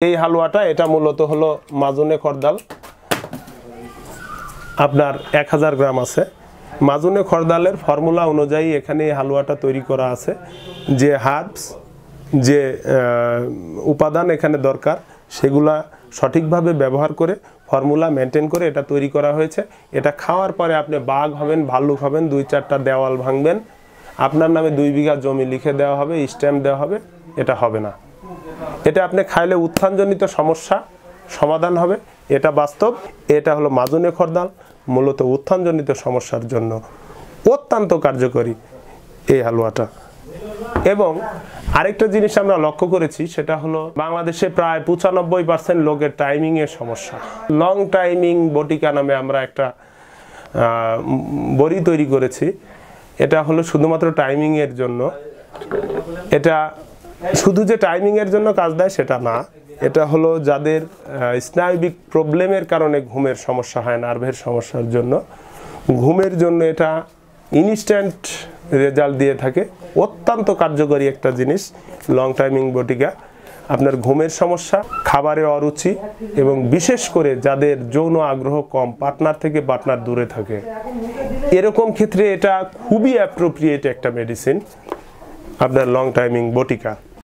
এই হালুয়াটা এটা মূলত হলো মাজুনে খরদাল, আপনার 1000 গ্রাম আছে। মাজুনে খরদালের ফর্মুলা অনুযায়ী এখানে এই হালুয়াটা তৈরি করা আছে। যে হার্বস, যে উপাদান এখানে দরকার সেগুলা সঠিকভাবে ব্যবহার করে ফর্মুলা মেনটেন করে এটা তৈরি করা হয়েছে। এটা খাওয়ার পরে আপনি বাঘ হবেন, ভাল্লুক হবেন, 2-4টা দেওয়াল ভাঙবেন, আপনার নামে 2 বিঘা জমি লিখে দেওয়া হবে, স্ট্যাম্প দেওয়া হবে, এটা হবে না। এটা আপনি খাইলে উত্থানজনিত সমস্যা সমাধান হবে, এটা বাস্তব। এটা হলো মাজুনে খরদাল, মূলত উত্থানজনিত সমস্যার জন্য অত্যন্ত কার্যকরী এই হালুয়াটা। এবং আরেকটা জিনিস আমরা লক্ষ্য করেছি, সেটা হলো বাংলাদেশে প্রায় 95% লোকের টাইমিংয়ের সমস্যা। লং টাইমিং বটিকা নামে আমরা একটা বড়ি তৈরি করেছি। এটা হলো শুধুমাত্র টাইমিংয়ের জন্য। এটা শুধু যে টাইমিংয়ের জন্য কাজ দেয় সেটা না, এটা হলো যাদের স্নায়বিক প্রবলেমের কারণে ঘুমের সমস্যা হয়, নার্ভের সমস্যার জন্য, ঘুমের জন্য এটা ইনস্ট্যান্ট রেজাল্ট দিয়ে থাকে। অত্যন্ত কার্যকরী একটা জিনিস লং টাইমিং বটিকা। আপনার ঘুমের সমস্যা, খাবারে অরুচি এবং বিশেষ করে যাদের যৌন আগ্রহ কম, পার্টনার থেকে পার্টনার দূরে থাকে, এরকম ক্ষেত্রে এটা খুবই অ্যাপ্রোপ্রিয়েট একটা মেডিসিন, আপনার লং টাইমিং বটিকা।